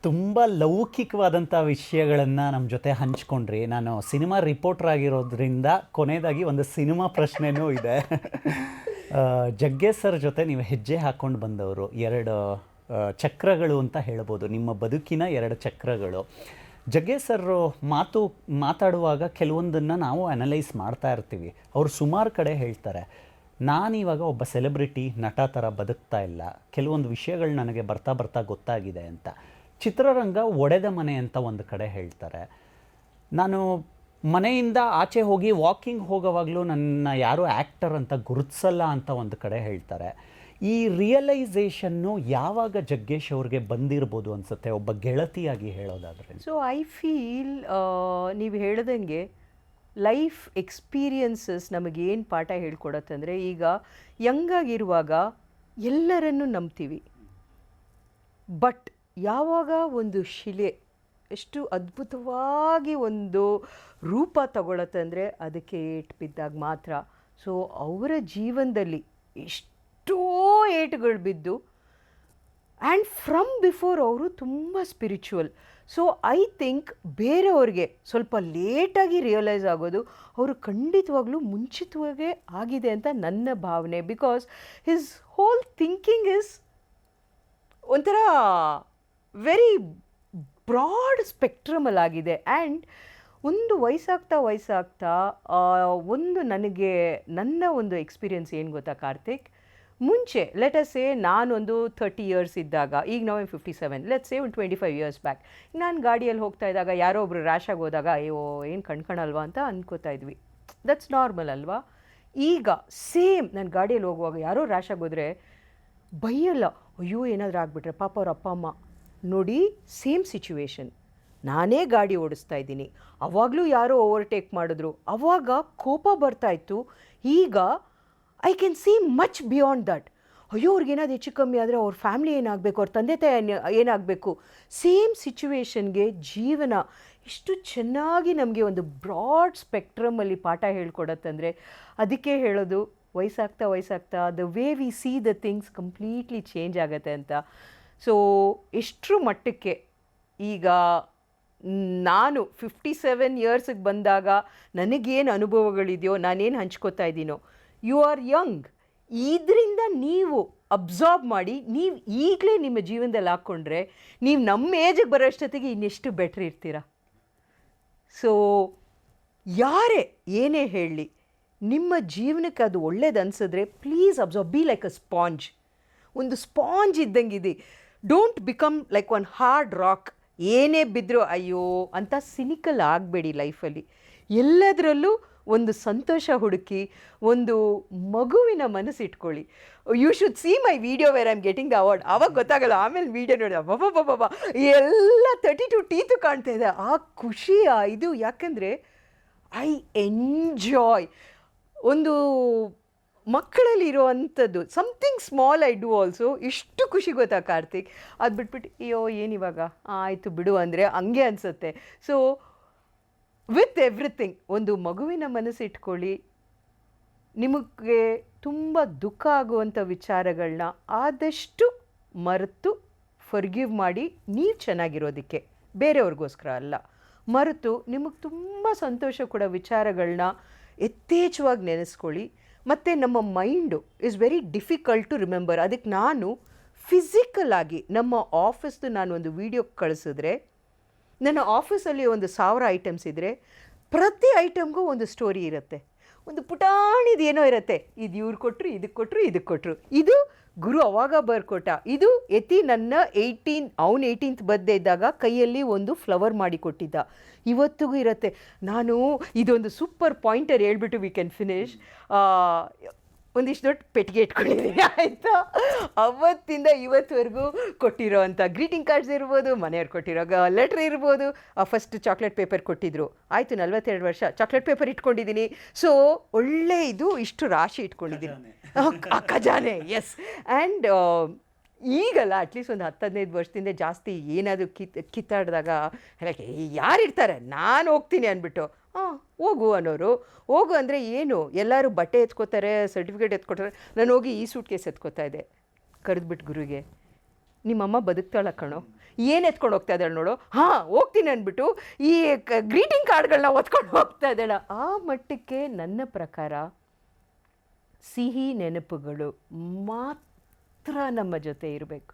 ತುಂಬ ಲೌಕಿಕವಾದಂಥ ವಿಷಯಗಳನ್ನು ನಮ್ಮ ಜೊತೆ ಹಂಚ್ಕೊಂಡ್ರಿ. ನಾನು ಸಿನಿಮಾ ರಿಪೋರ್ಟರ್ ಆಗಿರೋದ್ರಿಂದ ಕೊನೆಯದಾಗಿ ಒಂದು ಸಿನಿಮಾ ಪ್ರಶ್ನೆನೂ ಇದೆ. ಜಗ್ಗೇಶ್ ಸರ್ ಜೊತೆ ನೀವು ಹೆಜ್ಜೆ ಹಾಕ್ಕೊಂಡು ಬಂದವರು, ಎರಡು ಚಕ್ರಗಳು ಅಂತ ಹೇಳ್ಬೋದು, ನಿಮ್ಮ ಬದುಕಿನ ಎರಡು ಚಕ್ರಗಳು. ಜಗ್ಗೇಶ್ ಸರ್ ಮಾತಾಡುವಾಗ ಕೆಲವೊಂದನ್ನು ನಾವು ಅನಲೈಸ್ ಮಾಡ್ತಾ ಇರ್ತೀವಿ. ಅವರು ಸುಮಾರು ಕಡೆ ಹೇಳ್ತಾರೆ, ನಾನಿವಾಗ ಒಬ್ಬ ಸೆಲೆಬ್ರಿಟಿ ನಟ ಥರ ಬದುಕ್ತಾ ಇಲ್ಲ, ಕೆಲವೊಂದು ವಿಷಯಗಳು ನನಗೆ ಬರ್ತಾ ಬರ್ತಾ ಗೊತ್ತಾಗಿದೆ ಅಂತ. ಚಿತ್ರರಂಗ ಒಡೆದ ಮನೆ ಅಂತ ಒಂದು ಕಡೆ ಹೇಳ್ತಾರೆ. ನಾನು ಮನೆಯಿಂದ ಆಚೆ ಹೋಗಿ ವಾಕಿಂಗ್ ಹೋಗೋವಾಗಲೂ ನನ್ನ ಯಾರೂ ಆ್ಯಕ್ಟರ್ ಅಂತ ಗುರುತಿಸಲ್ಲ ಅಂತ ಒಂದು ಕಡೆ ಹೇಳ್ತಾರೆ. ಈ ರಿಯಲೈಸೇಷನ್ನು ಯಾವಾಗ ಜಗ್ಗೇಶ್ ಅವ್ರಿಗೆ ಬಂದಿರ್ಬೋದು ಅನಿಸುತ್ತೆ, ಒಬ್ಬ ಗೆಳತಿಯಾಗಿ ಹೇಳೋದಾದರೆ? ಸೊ ಐ ಫೀಲ್ ನೀವು ಹೇಳ್ದಂಗೆ ಲೈಫ್ ಎಕ್ಸ್ಪೀರಿಯನ್ಸಸ್ ನಮಗೇನು ಪಾಠ ಹೇಳ್ಕೊಡತ್ತಂದರೆ, ಈಗ ಯಂಗಾಗಿರುವಾಗ ಎಲ್ಲರನ್ನೂ ನಂಬ್ತೀವಿ, ಬಟ್ ಯಾವಾಗ ಒಂದು ಶಿಲೆ ಎಷ್ಟು ಅದ್ಭುತವಾಗಿ ಒಂದು ರೂಪ ತಗೊಳತ್ತಂದರೆ ಅದಕ್ಕೆ ಏಟು ಬಿದ್ದಾಗ ಮಾತ್ರ. ಸೊ ಅವರ ಜೀವನದಲ್ಲಿ ಎಷ್ಟೋ ಏಟುಗಳು ಬಿದ್ದು, ಆ್ಯಂಡ್ ಫ್ರಮ್ ಬಿಫೋರ್ ಅವರು ತುಂಬ ಸ್ಪಿರಿಚುವಲ್. ಸೊ ಐ ಥಿಂಕ್ ಬೇರೆಯವ್ರಿಗೆ ಸ್ವಲ್ಪ ಲೇಟಾಗಿ ರಿಯಲೈಸ್ ಆಗೋದು, ಅವರು ಖಂಡಿತವಾಗ್ಲೂ ಮುಂಚಿತವಾಗೇ ಆಗಿದೆ ಅಂತ ನನ್ನ ಭಾವನೆ. Because his whole thinking is ಒಂಥರ ವೆರಿ ಬ್ರಾಡ್ ಸ್ಪೆಕ್ಟ್ರಮಲ್ಲಾಗಿದೆ. ಆ್ಯಂಡ್ ಒಂದು ವಯಸ್ಸಾಗ್ತಾ ಒಂದು ನನ್ನ ಒಂದು ಎಕ್ಸ್ಪೀರಿಯನ್ಸ್ ಏನು ಗೊತ್ತಾ ಕಾರ್ತಿಕ್, ಮುಂಚೆ ಲೆಟಸ್ ಸೇ ನಾನೊಂದು 30 years ಇದ್ದಾಗ, ಈಗ ನಾವು 57, ಲೆಟ್ಸ್ ಸೇ ಒಂದು 25 years ಬ್ಯಾಕ್, ನಾನು ಗಾಡಿಯಲ್ಲಿ ಹೋಗ್ತಾ ಇದ್ದಾಗ ಯಾರೋ ಒಬ್ರು ರ್ಯಾಶಾಗಿ ಹೋದಾಗ ಅಯ್ಯೋ ಏನು ಕಣ್ಕಣಲ್ವಾ ಅಂತ ಅಂದ್ಕೋತಾ ಇದ್ವಿ. ದಟ್ಸ್ ನಾರ್ಮಲ್ ಅಲ್ವಾ? ಈಗ ಸೇಮ್ ನಾನು ಗಾಡಿಯಲ್ಲಿ ಹೋಗುವಾಗ ಯಾರೋ ರ್ಯಾಶಾಗಿ ಹೋದರೆ ಬೈಯಲ್ಲ, ಅಯ್ಯೋ ಏನಾದರೂ ಆಗಿಬಿಟ್ರೆ ಪಾಪ ಅವ್ರ ಅಪ್ಪ ಅಮ್ಮ. ನೋಡಿ, ಸೇಮ್ ಸಿಚುವೇಶನ್, ನಾನೇ ಗಾಡಿ ಓಡಿಸ್ತಾ ಇದ್ದೀನಿ, ಅವಾಗಲೂ ಯಾರೋ ಓವರ್ಟೇಕ್ ಮಾಡಿದ್ರು, ಅವಾಗ ಕೋಪ ಬರ್ತಾಯಿತ್ತು. ಈಗ I can see much beyond that. ಅಯ್ಯೋ ಅವ್ರಿಗೇನಾದ್ರು ಹೆಚ್ಚು ಕಮ್ಮಿ ಆದರೆ ಅವ್ರ ಫ್ಯಾಮ್ಲಿ ಏನಾಗಬೇಕು, ಅವ್ರ ತಂದೆ ತಾಯಿ ಏನಾಗಬೇಕು. ಸೇಮ್ ಸಿಚುವೇಶನ್ಗೆ ಜೀವನ ಇಷ್ಟು ಚೆನ್ನಾಗಿ ನಮಗೆ ಒಂದು ಬ್ರಾಡ್ ಸ್ಪೆಕ್ಟ್ರಮಲ್ಲಿ ಪಾಠ ಹೇಳ್ಕೊಡತ್ತಂದರೆ, ಅದಕ್ಕೆ ಹೇಳೋದು ವಯಸ್ಸಾಗ್ತಾ the way we see the things completely change ಆಗುತ್ತೆ ಅಂತ. ಸೊ ಎಷ್ಟರ ಮಟ್ಟಕ್ಕೆ ಈಗ ನಾನು 57 yearsಗೆ ಬಂದಾಗ ನನಗೇನು ಅನುಭವಗಳಿದೆಯೋ, ನಾನೇನು ಹಂಚ್ಕೋತಾ ಇದ್ದೀನೋ, ಯು ಆರ್ ಯಂಗ್, ಇದರಿಂದ ನೀವು ಅಬ್ಸಾರ್ಬ್ ಮಾಡಿ ನೀವು ಈಗಲೇ ನಿಮ್ಮ ಜೀವನದಲ್ಲಿ ಹಾಕ್ಕೊಂಡ್ರೆ ನೀವು ನಮ್ಮ ಏಜಿಗೆ ಬರೋಷ್ಟೊತ್ತಿಗೆ ಇನ್ನೆಷ್ಟು ಬೆಟ್ರ್ ಇರ್ತೀರ. ಸೊ ಯಾರೇ ಏನೇ ಹೇಳಲಿ, ನಿಮ್ಮ ಜೀವನಕ್ಕೆ ಅದು ಒಳ್ಳೇದು ಅನಿಸಿದ್ರೆ please absorb, be like a sponge. ಒಂದು ಸ್ಪಾಂಜ್ ಇದ್ದಂಗಿದೆ. Don't become like one hard rock. ಏನೇ ಬಿದ್ದರೂ ಅಯ್ಯೋ ಅಂತ ಸಿನಿಕಲ್ ಆಗಬೇಡಿ ಲೈಫಲ್ಲಿ. ಎಲ್ಲದರಲ್ಲೂ ಒಂದು ಸಂತೋಷ ಹುಡುಕಿ, ಒಂದು ಮಗುವಿನ ಮನಸ್ಸಿಟ್ಕೊಳ್ಳಿ. You should see my video where I am getting the award. ಆವಾಗ ಗೊತ್ತಾಗಲ್ಲ, ಆಮೇಲೆ ವಿಡಿಯೋ ನೋಡಿ ಅಬ್ಬಬ್ಬಬ್ಬಬ್ಬ ಎಲ್ಲ 32 teeth ಕಾಣ್ತಾ ಇದೆ. ಆ ಖುಷಿ ಇದು, ಯಾಕೆಂದರೆ ಐ ಎಂಜಾಯ್ ಒಂದು ಮಕ್ಕಳಲ್ಲಿ ಇರೋವಂಥದ್ದು something small I do also. ಇಷ್ಟು ಖುಷಿ ಗೊತ್ತಾ ಕಾರ್ತಿಕ್? ಅದು ಬಿಟ್ಬಿಟ್ಟು ಅಯ್ಯೋ ಏನಿವಾಗ ಆಯಿತು ಬಿಡು ಅಂದರೆ ಹಂಗೆ ಅನಿಸುತ್ತೆ. ಸೊ ವಿತ್ ಎವ್ರಿಥಿಂಗ್ ಒಂದು ಮಗುವಿನ ಮನಸ್ಸಿಟ್ಕೊಳ್ಳಿ. ನಿಮಗೆ ತುಂಬ ದುಃಖ ಆಗುವಂಥ ವಿಚಾರಗಳನ್ನ ಆದಷ್ಟು ಮರೆತು ಫರ್ಗಿವ್ ಮಾಡಿ, ನೀವು ಚೆನ್ನಾಗಿರೋದಕ್ಕೆ, ಬೇರೆಯವ್ರಿಗೋಸ್ಕರ ಅಲ್ಲ. ಮರೆತು ನಿಮಗೆ ತುಂಬ ಸಂತೋಷ ಕೊಡೋ ವಿಚಾರಗಳನ್ನ ಯಥೇಚ್ಛವಾಗಿ ನೆನೆಸ್ಕೊಳ್ಳಿ. ಮತ್ತು ನಮ್ಮ mind is very difficult to remember. ಅದಕ್ಕೆ ನಾನು ಫಿಸಿಕಲ್ ಆಗಿ ನಮ್ಮ ಆಫೀಸ್ದು ನಾನು ಒಂದು ವಿಡಿಯೋ ಕಳಿಸಿದ್ರೆ, ನನ್ನ ಆಫೀಸಲ್ಲಿ ಒಂದು 1000 ಐಟಮ್ಸ್ ಇದ್ದರೆ ಪ್ರತಿ ಐಟಮ್ಗೂ ಒಂದು ಸ್ಟೋರಿ ಇರುತ್ತೆ, ಒಂದು ಪುಟಾಣಿದು ಏನೋ ಇರುತ್ತೆ. ಇದು ಇವ್ರು ಕೊಟ್ಟರು, ಇದಕ್ಕೆ ಕೊಟ್ಟರು, ಇದಕ್ಕೆ ಕೊಟ್ಟರು, ಇದು ಗುರು ಅವಾಗ ಬರ್ಕೊಟ್ಟ, ಇದು ನನ್ನ 18th ಬರ್ತ್ಡೇ ಇದ್ದಾಗ ಕೈಯಲ್ಲಿ ಒಂದು ಫ್ಲವರ್ ಮಾಡಿ ಕೊಟ್ಟಿದ್ದ, ಇವತ್ತಿಗೂ ಇರುತ್ತೆ. ನಾನು ಇದೊಂದು ಸೂಪರ್ ಪಾಯಿಂಟರ್ ಹೇಳ್ಬಿಟ್ಟು ವಿ ಕ್ಯಾನ್ ಫಿನಿಶ್. ಒಂದಿಷ್ಟು ದೊಡ್ಡ ಪೆಟ್ಟಿಗೆ ಇಟ್ಕೊಂಡಿದ್ದೀನಿ ಆಯಿತಾ. ಅವತ್ತಿಂದ ಇವತ್ತುವರೆಗೂ ಕೊಟ್ಟಿರೋ ಅಂಥ ಗ್ರೀಟಿಂಗ್ ಕಾರ್ಡ್ಸ್ ಇರ್ಬೋದು, ಮನೆಯವ್ರು ಕೊಟ್ಟಿರೋ ಲೆಟ್ರ್ ಇರ್ಬೋದು. ಫಸ್ಟ್ ಚಾಕ್ಲೇಟ್ ಪೇಪರ್ ಕೊಟ್ಟಿದ್ರು, ಆಯಿತು 42 ವರ್ಷ ಚಾಕ್ಲೇಟ್ ಪೇಪರ್ ಇಟ್ಕೊಂಡಿದ್ದೀನಿ. ಸೊ ಒಳ್ಳೆ ಇದು ಇಷ್ಟು ರಾಶಿ ಇಟ್ಕೊಂಡಿದ್ದೀನಿ, ಖಜಾನೆ. ಎಸ್. ಆ್ಯಂಡ್ ಈಗಲ್ಲ ಅಟ್ಲೀಸ್ಟ್ ಒಂದು 10-15 ವರ್ಷದಿಂದ ಜಾಸ್ತಿ ಏನಾದರೂ ಕಿತ್ತಾಡಿದಾಗ ಹೇಳಕ್ಕೆ ಯಾರಿರ್ತಾರೆ, ನಾನು ಹೋಗ್ತೀನಿ ಅಂದ್ಬಿಟ್ಟು ಹೋಗು ಅನ್ನೋರು. ಹೋಗು ಅಂದರೆ ಏನು, ಎಲ್ಲರೂ ಬಟ್ಟೆ ಎತ್ಕೋತಾರೆ, ಸರ್ಟಿಫಿಕೇಟ್ ಎತ್ಕೊತಾರೆ. ನಾನು ಹೋಗಿ ಈ ಸೂಟ್ ಕೇಸ್ ಎತ್ಕೋತಾ ಇದ್ದೆ. ಕರೆದ್ಬಿಟ್ಟು ಗುರುಗೆ, ನಿಮ್ಮಮ್ಮ ಬದುಕ್ತಾಳ ಕಣೋ, ಏನು ಎತ್ಕೊಂಡು ಹೋಗ್ತಾ ಇದ್ದಾಳೆ ನೋಡು, ಹಾಂ ಹೋಗ್ತೀನಿ ಅಂದ್ಬಿಟ್ಟು ಈ ಗ್ರೀಟಿಂಗ್ ಕಾರ್ಡ್ಗಳನ್ನ ಒತ್ಕೊಂಡು ಹೋಗ್ತಾ ಇದ್ದಾಳೆ. ಆ ಮಟ್ಟಕ್ಕೆ ನನ್ನ ಪ್ರಕಾರ ಸಿಹಿ ನೆನಪುಗಳು ಮಾತ್ರ ನಮ್ಮ ಜೊತೆ ಇರಬೇಕು.